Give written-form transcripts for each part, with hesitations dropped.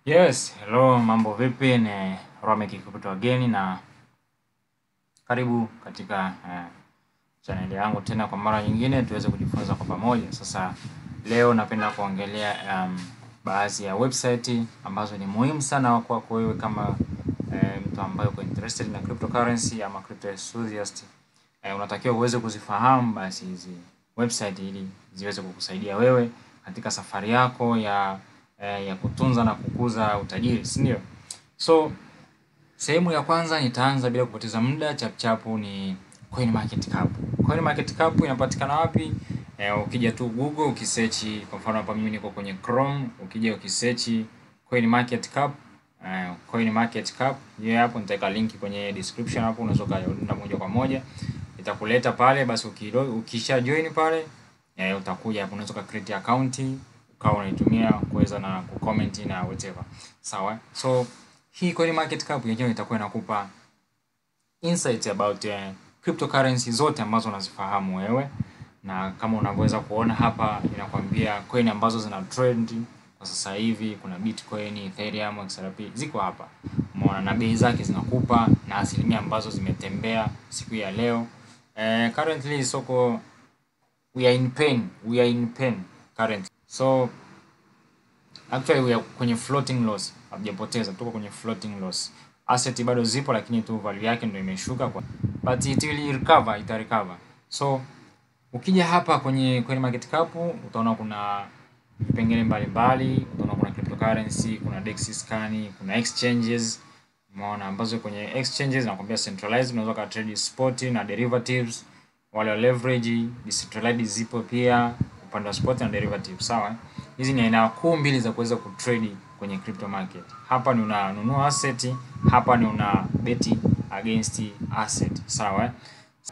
Yes, hello, mambo vipi? Ni Romek kutoka wageni na karibu katika channel yangu tena kwa mara nyingine tuweze kujifunza kwa pamoja. Sasa leo napenda kuongelea baadhi ya website ambazo ni muhimu sana kwako wewe kama mtu ambaye uko interested na cryptocurrency ama crypto enthusiast. Unatakiwa uweze kuzifahamu basi hizi website ili ziweze kukusaidia wewe katika safari yako ya kutunza na kukuza utajiri, si ndio? So sehemu ya kwanza nitaanza bila kupoteza muda chapu ni CoinMarketCap. CoinMarketCap inapatikana wapi? Ukija tu Google ukisearch, kwa mfano hapa mimi niko kwenye Chrome, ukija ukisearch CoinMarketCap, CoinMarketCap, hapo nitaweka link kwenye description, hapo unaweza kuenda moja kwa moja itakuleta pale. Basi ukisha join pale utakuja hapo, unaweza create account ukawa unaitumia kuweza na kucomment na whatever. Sawa? So hii CoinMarketCap yenyewe itakuwa inakupa insights about cryptocurrency zote ambazo unazifahamu wewe, na kama unavyoweza kuona hapa inakwambia coin ambazo zina trend kwa sasa hivi. Kuna Bitcoin, Ethereum, XRP ziko hapa, umeona, na bei zake zinakupa na asilimia ambazo zimetembea siku ya leo. Currently soko we are in pain currently. So actually we are kwenye floating loss, hatujapoteza, tuko kwenye floating loss. Asset bado zipo lakini tu value yake ndio imeshuka but it will recover, ita recover. So ukija hapa kwenye CoinMarketCap utaona kuna vipengele mbalimbali, utaona kuna cryptocurrency, kuna DEX scan, kuna exchanges, umeona, ambazo kwenye exchanges nakwambia centralized, unaweza ka trade spot na derivatives, wale leverage, decentralized zipo pia upande wa spot na derivatives, sawa? Hizi ni aina kuu mbili za kuweza kutrade kwenye crypto market. Hapa ni unanunua asset, hapa ni una bet against asset, sawa?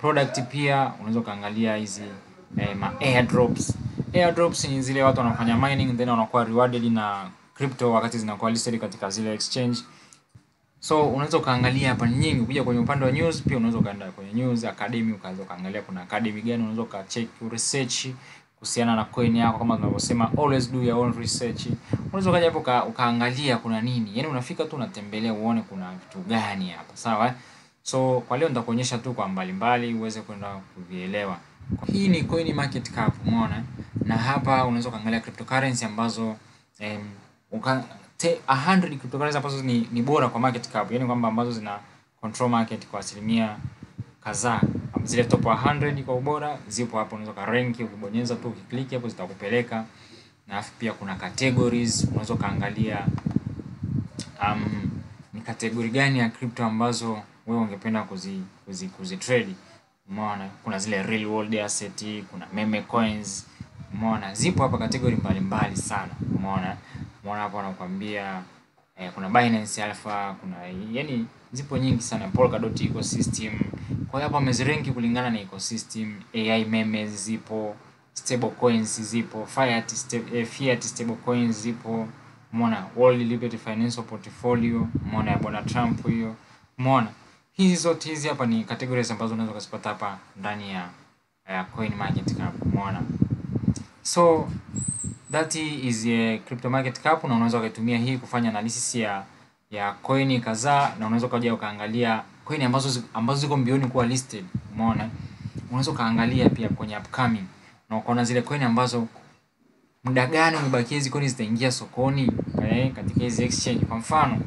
Product pia unaweza kaangalia hizi ma airdrops. Airdrops ni zile watu wanafanya mining then wanakuwa rewarded na crypto wakati zinakuwa listed katika zile exchange. So unaweza kaangalia hapa ni nyingi. Ukija kwenye upande wa news pia unaweza kaenda kwenye news academy ukaanza kaangalia kuna academy gani, unaweza ka check research kuhusiana na coin yako, kama tunavyosema always do your own research. Unaweza kaja hapo ukaangalia kuna nini, yani unafika tu unatembelea uone kuna vitu gani hapa, sawa? So kwa leo nitakuonyesha tu kwa mbalimbali uweze kwenda kuvielewa. Hii ni CoinMarketCap, umeona, na hapa unaweza kaangalia cryptocurrency ambazo 100 cryptocurrency ambazo ni bora kwa market cap, yani kwamba ambazo zina control market kwa asilimia kadhaa. Zile top 100 kwa ubora zipo hapo, unaweza ka rank, ukibonyeza tu ukiklik hapo zitakupeleka. Na pia kuna categories, unaweza kaangalia ni category gani ya crypto ambazo wewe ungependa kuzi trade. Umeona, kuna zile real world asset, kuna meme coins, umeona, zipo hapa category mbalimbali sana, umeona. Umeona hapo anakuambia kuna Binance Alpha, kuna yani zipo nyingi sana, Polkadot ecosystem. Kwa hiyo hapa wamezirank kulingana na ecosystem. AI memes zipo, stable coins zipo, fiat stable coins zipo, umeona, World Liberty Financial Portfolio, umeona ya Bwana Trump hiyo, umeona. Hizi zote hizi hapa ni categories ambazo unaweza kuzipata hapa ndani ya CoinMarketCap, umeona. So that is a CryptoMarketCap, na unaweza kutumia hii kufanya analysis ya coin kadhaa, na unaweza kuja ukaangalia coin ambazo ziko mbioni kuwa listed, umeona. Unaweza kaangalia pia kwenye upcoming na ukaona zile coin ambazo muda gani umebakia hizo coin zitaingia sokoni katika hizo exchange. Kwa mfano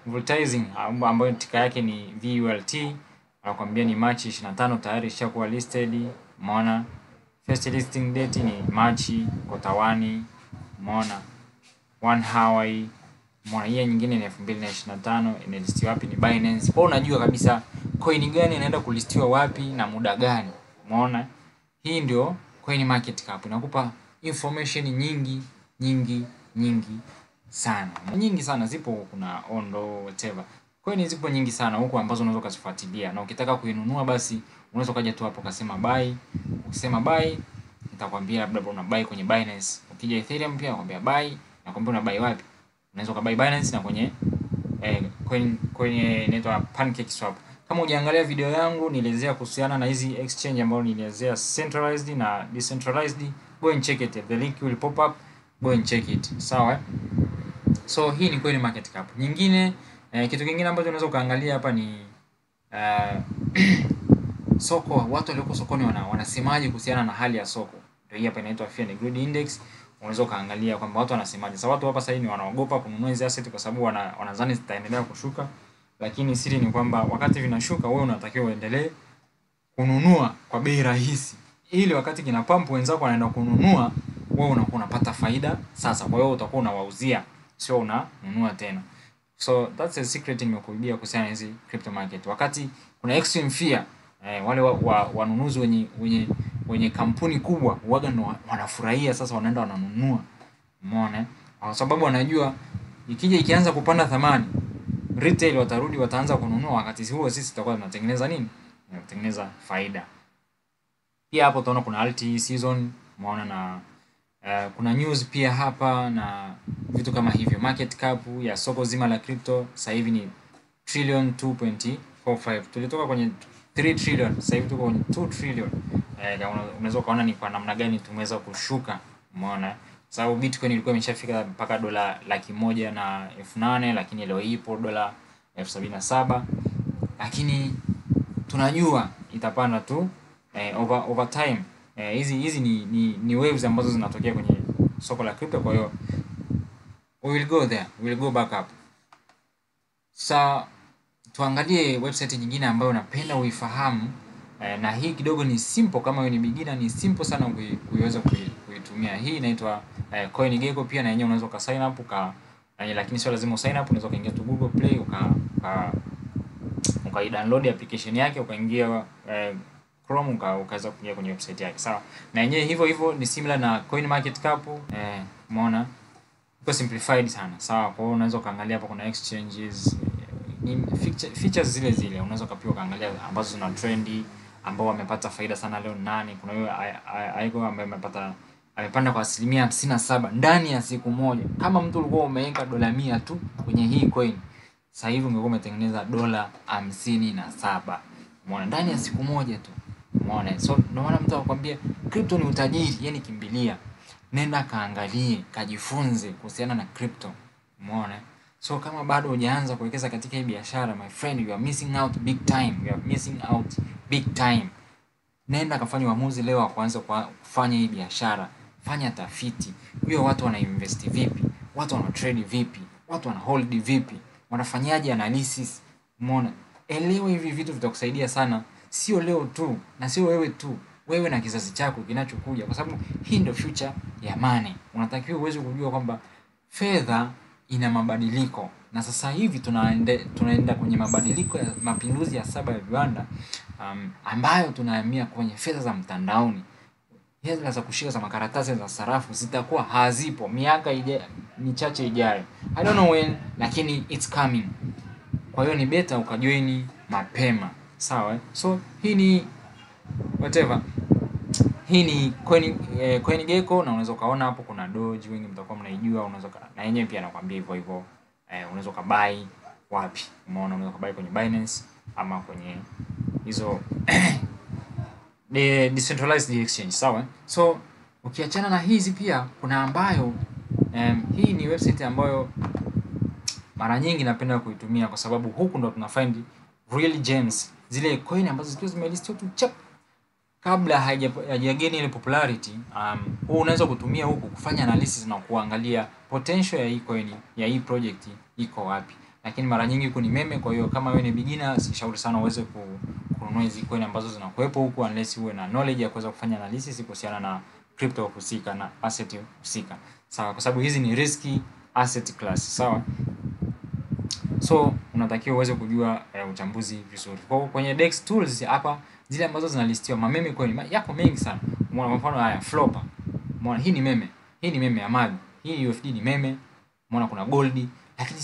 Voltizing ambayo tika yake ni VULT, anakuambia ni March 25 tayari ishakuwa listed, umeona. First listing date ni March quarter 1, umeona. 1 Hawaii, umeona. Hii nyingine ni 2025, inalistiwa wapi? Ni Binance. Kwa unajua kabisa coin gani inaenda kulistiwa wapi na muda gani, umeona. Hii ndio CoinMarketCap, inakupa information nyingi sana zipo. Kuna Ondo whatever, coin zipo nyingi sana huko ambazo unaweza kuzifuatilia, na ukitaka kuinunua basi unaweza kaja tu hapo ukasema buy. Ukisema buy nitakwambia labda una buy kwenye Binance. Ukija Ethereum pia nakwambia buy, nakwambia una buy wapi. Unaweza ka buy Binance na kwenye kwenye inaitwa PancakeSwap. Kama hujaangalia video yangu nielezea kuhusiana na hizi exchange ambazo nielezea centralized na decentralized, go and check it, the link will pop up, go and check it, sawa? So hii ni coin market cap. Nyingine kitu kingine ambacho unaweza kaangalia hapa ni soko, watu walioko sokoni wanasemaje kuhusiana na hali ya soko. Ndio hii hapa inaitwa Fear and Greed Index. Unaweza kaangalia kwamba watu wanasemaje. Sasa watu hapa sasa hivi wanaogopa kununua hizo asset kwa sababu wanadhani zitaendelea kushuka, lakini siri ni kwamba wakati vinashuka wewe unatakiwa uendelee kununua kwa bei rahisi, ili wakati kina pump wenzako wanaenda kununua, wewe unakuwa unapata faida sasa. Kwa hiyo utakuwa unawauzia, sio unanunua tena. So that's a secret nimekuibia kuhusiana na hizi crypto market. Wakati kuna extreme fear, wale wanunuzi wenye kampuni kubwa huaga wanafurahia, sasa wanaenda wananunua. Umeona? Kwa sababu wanajua ikianza kupanda thamani, retail watarudi wataanza kununua, wakati huo sisi tutakuwa tunatengeneza nini? Tunatengeneza faida. Pia hapo utaona kuna alt season, umeona, na kuna news pia hapa na vitu kama hivyo. Market cap ya soko zima la crypto sasa hivi ni trillion 2.45. Tulitoka kwenye 3 trillion, sasa hivi tuko kwenye 2 trillion. Unaweza kuona ni kwa namna gani tumeweza kushuka, umeona. Sababu Bitcoin ilikuwa imeshafika mpaka $1,800,000, lakini leo ipo $77,000. Lakini tunajua itapanda tu over time. Hizi ni waves ambazo zinatokea kwenye soko la crypto. Kwa hiyo we will go there, we will go back up. Sasa tuangalie website nyingine ambayo napenda uifahamu, na hii kidogo ni simple. Kama wewe ni beginner, ni simple sana kuiweza kuitumia. Hii inaitwa CoinGecko. Pia na yenyewe unaweza sign up lakini sio lazima sign up. Unaweza kaingia tu Google Play download application yake, ukaingia Chrome ukaweza kuingia kwenye website yake, sawa. Na yenyewe hivyo ni similar na coin market cap. Umeona iko simplified sana, sawa. Kwa hiyo unaweza kaangalia hapa kuna exchanges, ni features zile unaweza kapia kaangalia ambazo zina trendy, ambao wamepata faida sana leo nani. Kuna hiyo Aigo ambaye amepanda kwa 57% ndani ya siku moja. Kama mtu ulikuwa umeweka $100 tu kwenye hii coin, sasa hivi ungekuwa umetengeneza $57. Umeona, ndani ya siku moja tu. Umeona, so ndio maana mtu anakuambia crypto ni utajiri. Yani kimbilia, nenda kaangalie, kajifunze kuhusiana na crypto. Umeona, so kama bado hujaanza kuwekeza katika hii biashara, my friend, you are missing out big time. You are missing out big time. Nenda kafanya uamuzi leo wa kuanza kufanya hii biashara. Fanya tafiti, hiyo watu wana invest vipi, watu wana trade vipi, watu wana hold vipi, wanafanyaje analysis. Umeona, elewa hivi vitu vitakusaidia sana, sio leo tu na sio wewe tu, wewe na kizazi chako kinachokuja, kwa sababu hii ndio future ya money. Unatakiwa uweze kujua kwamba fedha ina mabadiliko, na sasa hivi tunaenda kwenye mabadiliko ya mapinduzi ya 7 ya viwanda, ambayo tunahamia kwenye fedha za mtandaoni. Hela za kushika za makaratasi za sarafu zitakuwa hazipo miaka michache ijayo. I don't know when, lakini it's coming. Kwa hiyo ni beta ukajoini mapema, sawa. So hii ni whatever, hii ni CoinGecko, na unaweza kaona hapo kuna Doge, wengi mtakuwa mnaijua. Unaweza na yenyewe pia nakwambia hivyo unaweza kubuy wapi. Umeona, unaweza kubuy kwenye Binance ama kwenye hizo the decentralized exchange, sawa. So ukiachana na hizi pia kuna ambayo hii ni website ambayo mara nyingi napenda kuitumia, kwa sababu huku ndo tunafind real gems, zile coin ambazo zikiwa zimelistiwa tu chap kabla haijagain ile popularity. Huu unaweza kutumia huku kufanya analysis na kuangalia potential ya hii coin, ya hii project iko wapi. Lakini mara nyingi huku ni meme. Kwa hiyo kama wewe ni beginner, sishauri sana uweze kununua hizi coin ambazo zinakuepo huku, unless uwe na knowledge ya kuweza kufanya analysis kuhusiana na crypto husika na asset husika, sawa, kwa sababu hizi ni risky asset class, sawa. So unatakiwa uweze kujua uchambuzi vizuri. Kwa kwenye DEX tools hapa, zile ambazo zinalistiwa meme coin yako mengi sana. Umeona, kwa mfano haya Flopper. Umeona, hii ni meme ya Mag. Hii USD ni meme. Umeona, kuna gold, lakini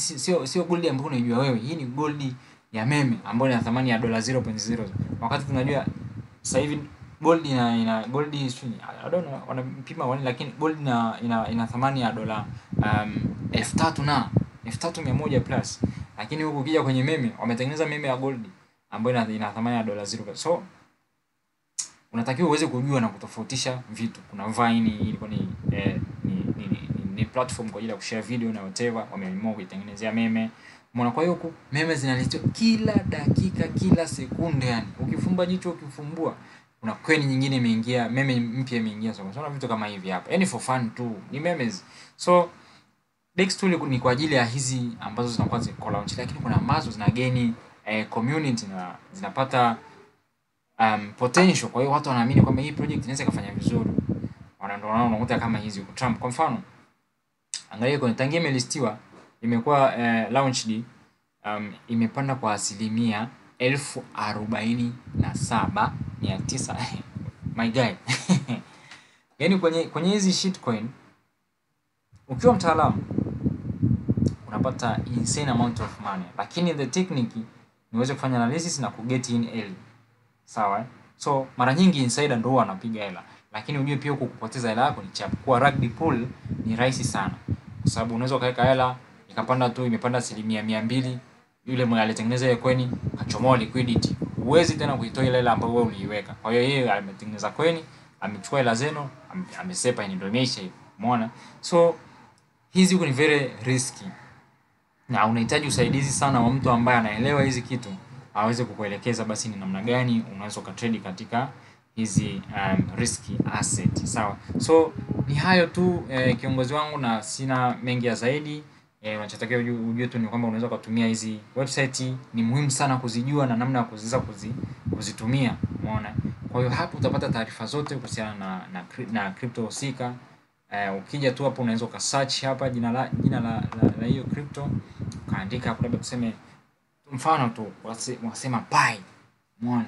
sio gold ambayo unajua wewe. Hii ni gold ya meme ambayo ina thamani ya $0.0. Wakati tunajua sasa hivi gold ina gold swing, I don't know wanapima wani, lakini gold ina thamani ya $3,000 na 3,100 plus. Lakini huku ukija kwenye meme, wametengeneza meme ya gold ambayo ina thamani ya $0. So unatakiwa uweze kujua na kutofautisha vitu. Kuna Vine ilikuwa ni ni platform kwa ajili ya kushare video na whatever, wameamua kuitengenezea meme. Umeona, kwa hiyo huku meme zinaletwa kila dakika, kila sekunde yani. Ukifumba jicho ukifumbua kuna coin nyingine imeingia, meme mpya imeingia. So unaona vitu kama hivi hapa. Yani for fun tu, ni memes. So Dex tool ni kwa ajili ya hizi ambazo zinakuwa ziko launch, lakini kuna ambazo zina gain community na zinapata potential. Kwa hiyo watu wanaamini kwamba hii project inaweza kufanya vizuri. Wanaona unakuta kama hizi huko Trump kwa mfano. Angalia kwenye tangia imelistiwa imekuwa launched imepanda kwa 47,900. My guy. Yaani kwenye hizi shitcoin ukiwa mtaalamu unapata insane amount of money, lakini the technique ni uweze kufanya analysis na kuget in early. Sawa? So mara nyingi insider ndio wanapiga hela, lakini ujue pia huko kupoteza hela yako ni chap. Kwa rugby pool ni rahisi sana, kwa sababu unaweza kaweka hela ikapanda tu, imepanda 200%, yule mwenye alitengeneza ile coin kachomoa liquidity, huwezi tena kuitoa ile hela ambayo wewe uliiweka. Kwa hiyo yeye ametengeneza coin, amechukua hela zenu, amesepa ni ndio imeisha hiyo. Umeona? So hizi huko ni very risky, na unahitaji usaidizi sana wa mtu ambaye anaelewa hizi kitu aweze kukuelekeza basi ni namna gani unaweza kutrade katika hizi risky asset. Sawa? So ni hayo tu kiongozi wangu, na sina mengi ya zaidi. Unachotakiwa ujue tu ni kwamba unaweza kutumia hizi website, ni muhimu sana kuzijua na namna ya kuzitumia. Umeona? Kwa hiyo hapo utapata taarifa zote kuhusiana na crypto husika. Ukija tu hapo unaweza ukasearch hapa jina la hiyo crypto, ukaandika hapo labda tuseme mfano tu wasema Pi. Umeona?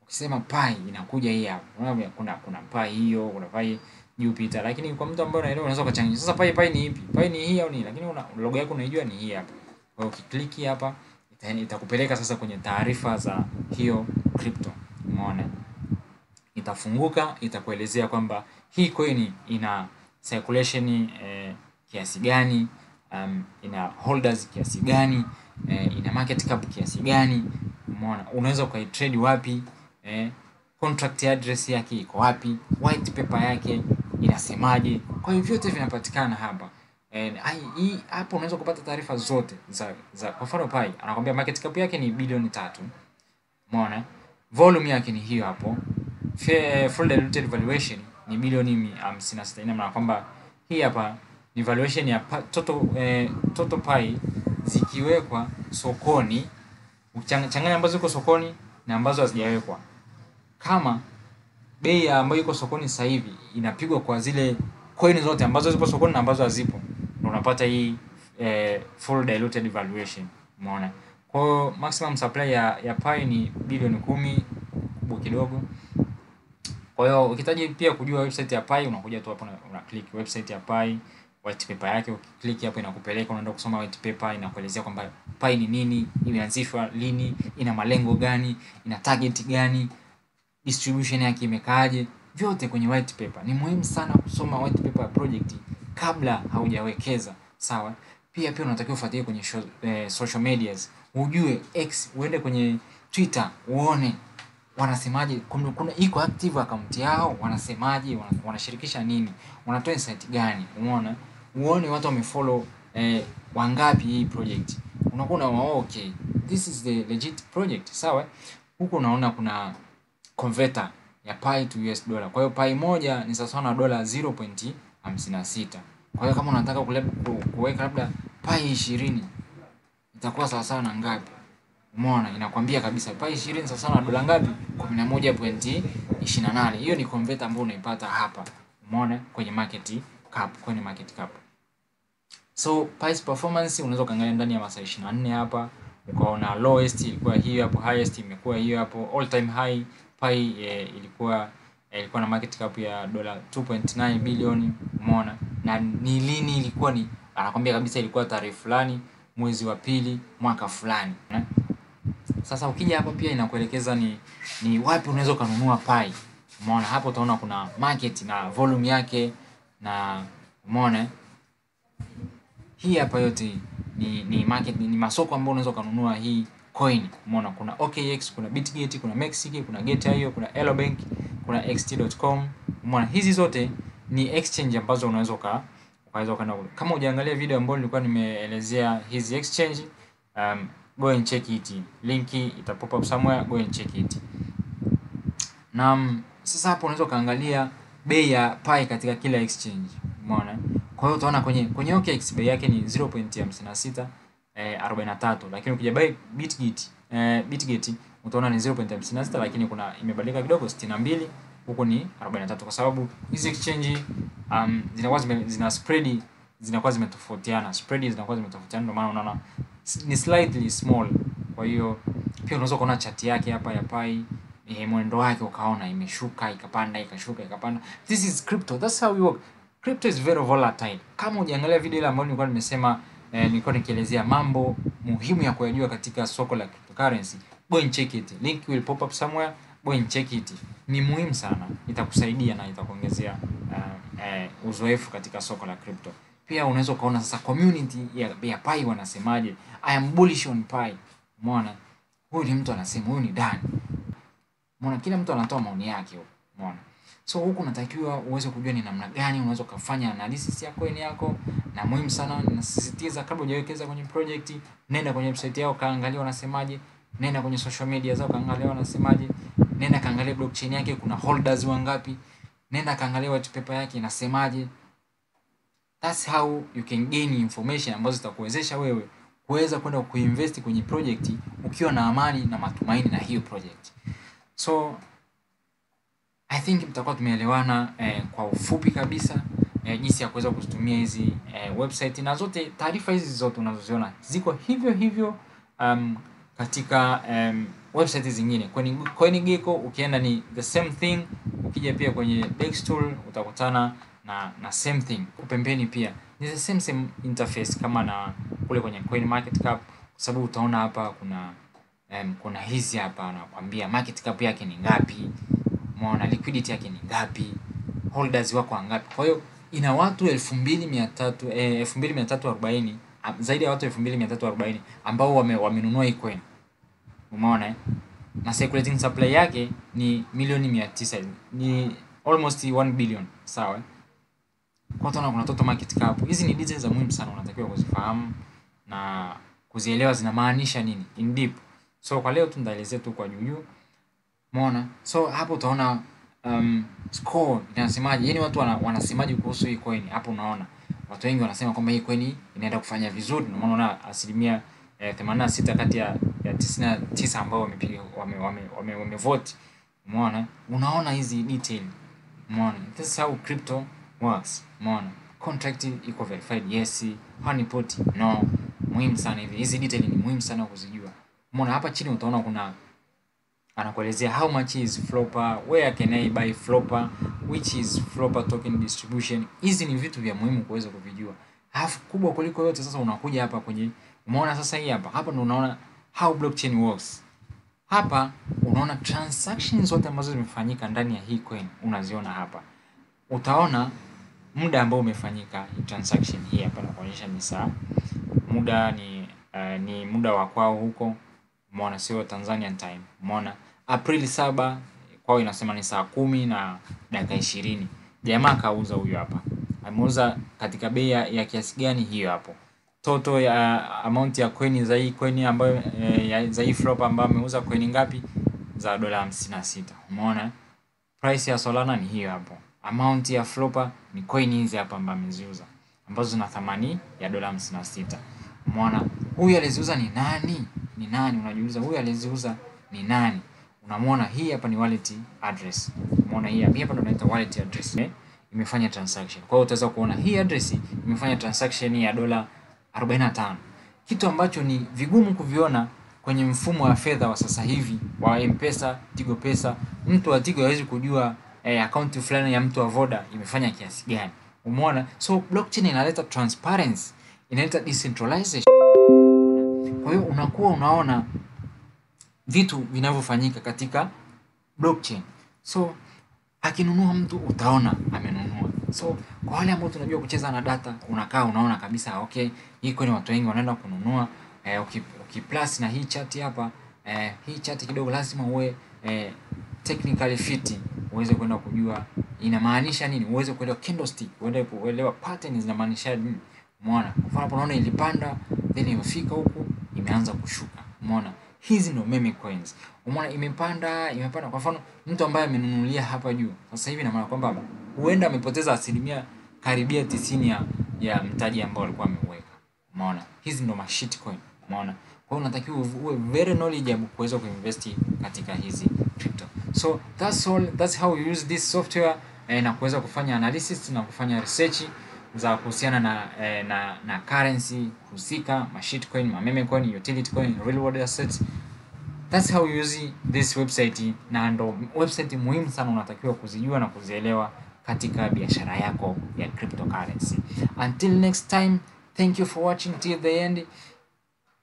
Ukisema Pi inakuja hii hapa. Unaona kuna Pi hiyo, kuna Pi Jupiter, lakini kwa mtu ambaye anaelewa unaweza kuchanganya. Sasa Pi ni ipi? Pi ni hii au ni? Lakini logo yako unaijua ni hii hapa. Kwa hiyo ukiklik hapa itakupeleka sasa kwenye taarifa za hiyo crypto. Umeona? Itafunguka, itakuelezea kwamba hii coin ina circulation kiasi gani, ina holders kiasi gani, ina market cap kiasi gani. Umeona? Unaweza ukaitrade wapi, contract address yake iko wapi, white paper yake inasemaje. Kwa hiyo vyote vinapatikana hapa. Hii hapo unaweza kupata taarifa zote za kwa mfano Pi anakuambia market cap yake ni bilioni 3. Umeona? Volume yake ni hiyo hapo. Full diluted valuation ni bilioni 56. Ina maana kwamba hii hapa ni valuation ya total Pi zikiwekwa sokoni, uchanganya ambazo ziko sokoni na ambazo hazijawekwa. Kama bei ambayo iko sokoni sasa hivi inapigwa kwa zile coin zote ambazo zipo sokoni na ambazo hazipo, na unapata hii full diluted valuation. Umeona? Kwa hiyo maximum supply ya Pi ni bilioni 10 kubwa kidogo. Kwa hiyo ukihitaji pia kujua website ya Pi unakuja tu hapo una click website ya Pi, white paper yake. Ukiklik hapo inakupeleka unaenda kusoma white paper, inakuelezea kwamba Pi ni nini, imeanzishwa lini, ina malengo gani, ina target gani, distribution yake imekaaje, vyote kwenye white paper. Ni muhimu sana kusoma white paper project kabla haujawekeza. Sawa? Pia unatakiwa ufuatilie kwenye social medias, ujue X, uende kwenye Twitter uone wanasemaje, kuna iko active account yao, wanasemaje, wanashirikisha nini, wanatoa insight gani. Umeona? Uone watu wamefollow wangapi hii project. Unakuwa okay, this is the legit project. Sawa? Huko unaona kuna converter ya Pi to US dollar. Kwa hiyo Pi moja ni sawa na dola 0.56. Kwa hiyo kama unataka kuweka labda Pi 20 itakuwa sawa na ngapi? Umeona? Inakwambia kabisa Pi 20 sawa na dola ngapi? 11.28. Hiyo ni converter ambayo unaipata hapa. Umeona? Kwenye market cap. So Pi's performance unaweza kaangalia ndani ya masaa 24 hapa. Ukaona lowest ilikuwa hiyo hapo, highest imekuwa hiyo hapo, all time high Pi ilikuwa na market cap ya dola 2.9 bilioni. Umeona? Na ni lini ilikuwa, ni anakuambia kabisa ilikuwa tarehe fulani mwezi wa pili mwaka fulani. Sasa ukija hapa pia inakuelekeza ni wapi unaweza kununua Pi. Umeona? Hapo utaona kuna market na volume yake, na umeona hii hapa yote ni market, ni masoko ambayo unaweza kununua hii coin. Umeona? Kuna OKX, kuna Bitget, kuna Mexiki, kuna Get.io, kuna Elobank, kuna xt.com. Umeona? Hizi zote ni exchange ambazo unaweza Waweza kwenda kule. Kama hujaangalia video ambayo nilikuwa nimeelezea hizi exchange, go and check it. Linki ita pop up somewhere, go and check it. Na sasa hapo unaweza kaangalia bei ya Pi katika kila exchange. Umeona? Kwa hiyo utaona kwenye OKX bei yake ni 0.5643, lakini ukija buy Bitget utaona ni 0.56, lakini kuna imebadilika kidogo 62, huko ni 43, kwa sababu hizi exchange zinakuwa zina spread zinakuwa zimetofautiana. Spread zinakuwa zimetofautiana, ndio maana unaona ni slightly small. Kwa hiyo pia unaweza kuona chart yake hapa ya Pi, mwendo wake ukaona imeshuka ikapanda ikashuka ikapanda. This is crypto, that's how we work. Crypto is very volatile. Kama hujaangalia video ile ambayo nilikuwa nimesema nilikuwa nikielezea mambo muhimu ya kuyajua katika soko la cryptocurrency, go and check it. Link will pop up somewhere, go and check it. Ni muhimu sana, itakusaidia na itakuongezea uzoefu katika soko la crypto. Pia unaweza kuona sasa community ya Pi wanasemaje. I am bullish on Pi. Umeona? Huyu ni mtu anasema, huyu ni Dan. Umeona, kila mtu anatoa maoni yake huko. Umeona? So huku unatakiwa uweze kujua ni namna gani unaweza kufanya analysis ya coin yako, na muhimu sana ninasisitiza, kabla hujawekeza kwenye project, nenda kwenye website yao kaangalia wanasemaje, nenda kwenye social media zao kaangalia wanasemaje, nenda kaangalia blockchain yake kuna holders wangapi, nenda kaangalia white paper yake inasemaje. That's how you can gain information ambazo zitakuwezesha wewe kuweza kwenda kuinvest kwenye project ukiwa na amani na matumaini na hiyo project. So I think mtakuwa tumeelewana kwa ufupi kabisa jinsi ya kuweza kutumia hizi website, na zote taarifa hizi zote unazoziona ziko hivyo hivyo katika website zingine. Kwenye CoinGecko ukienda ni the same thing, ukija pia kwenye Dextool utakutana na same thing. Pembeni pia ni the same interface kama na kule kwenye CoinMarketCap, kwa sababu utaona hapa kuna hizi hapa anakuambia market cap yake ni ngapi, umeona liquidity yake ni ngapi, holders wako wangapi. Kwa hiyo ina watu 2340, zaidi ya watu 2340 ambao wamenunua hii coin. Umeona na circulating supply yake ni milioni 900, ni almost 1 billion, sawa. Kwa hiyo kuna total market cap. Hizi ni details za muhimu sana unatakiwa kuzifahamu na kuzielewa zinamaanisha nini in deep. So kwa leo tundaelezea tu kwa juu. Umeona? So hapo utaona score inasemaje, yani watu wanasemaje kuhusu hii coin. Hapo unaona watu wengi wanasema kwamba hii coin inaenda kufanya vizuri. Na maana unaona asilimia 86 kati ya 99 ambao wamepiga wamevote. Umeona? Unaona hizi detail. Umeona? This is how crypto works. Umeona? Contract iko verified, yes. Honeypot no. Muhimu sana hivi. Hizi detail ni muhimu sana kuzijua. Umeona hapa chini utaona kuna anakuelezea how much is Flopper, where can I buy Flopper, which is Flopper token distribution. Hizi ni vitu vya muhimu kuweza kuvijua. Alafu kubwa kuliko yote sasa unakuja hapa kwenye, umeona sasa hii hapa ndio unaona how blockchain works. Hapa unaona transactions zote ambazo zimefanyika ndani ya hii coin unaziona hapa. Utaona muda ambao umefanyika transaction hii hapa, nakuonyesha ni saa. Muda ni muda wa kwao huko. Umeona sio Tanzanian time. Umeona Aprili 7 kwao inasema ni saa 10 na dakika 20. Jamaa kauza huyo hapa. Ameuza katika bei ya kiasi gani hiyo hapo. Total ya amount ya coin za hii coin ambayo za hii Flopper ambayo ameuza coin ngapi? Za $56. Umeona? Price ya Solana ni hiyo hapo. Amount ya Flopper ni coin hizi hapa ambazo ameziuza, ambazo zina thamani ya $56. Umeona? Huyu aliziuza ni nani? Ni nani? Unajiuliza huyu aliziuza ni nani? Unamwona hii hapa ni wallet address. Umeona hii hapa ndo inaitwa wallet address. Imefanya transaction. Kwa hiyo utaweza kuona hii address imefanya transaction ya $45. Kitu ambacho ni vigumu kuviona kwenye mfumo wa fedha wa sasa hivi wa M-Pesa, Tigo Pesa. Mtu wa Tigo hawezi kujua account fulani ya mtu wa Voda imefanya kiasi gani. Umeona? So blockchain inaleta transparency, inaleta decentralization. Kwa hiyo unakuwa unaona vitu vinavyofanyika katika blockchain. So akinunua mtu utaona amenunua. So kwa wale ambao tunajua kucheza na data, unakaa unaona kabisa okay, hii coin watu wengi wanaenda kununua. Ukiplus na hii chart hapa, hii chart kidogo lazima uwe technically fit uweze kwenda kujua inamaanisha nini, uweze kuelewa candlestick, uweze kuelewa pattern zinamaanisha nini. Umeona? Kwa mfano unaona ilipanda then imefika huku imeanza kushuka. Umeona? Hizi ndio meme coins. Umeona imepanda. Kwa mfano mtu ambaye amenunulia hapa juu sasa hivi, na maana kwamba huenda amepoteza asilimia karibia 90 ya mtaji ambao alikuwa ameweka. Umeona? Hizi ndio shit coin. Umeona? Kwa hiyo unatakiwa uwe very knowledgeable kuweza kuinvest katika hizi crypto. So that's how you use this software na kuweza kufanya analysis na kufanya research za kuhusiana na currency husika, shitcoin, meme coin, utility coin, real world assets. That's how you use this website, na ndo website muhimu sana unatakiwa kuzijua na kuzielewa katika biashara yako ya cryptocurrency. Until next time, thank you for watching till the end.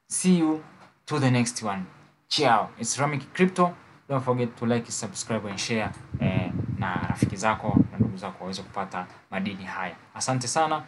See you to the next one. Ciao. It's Ramik Crypto. Don't forget to like, subscribe and share na rafiki zako na ndugu zako waweze kupata madini haya. Asante sana.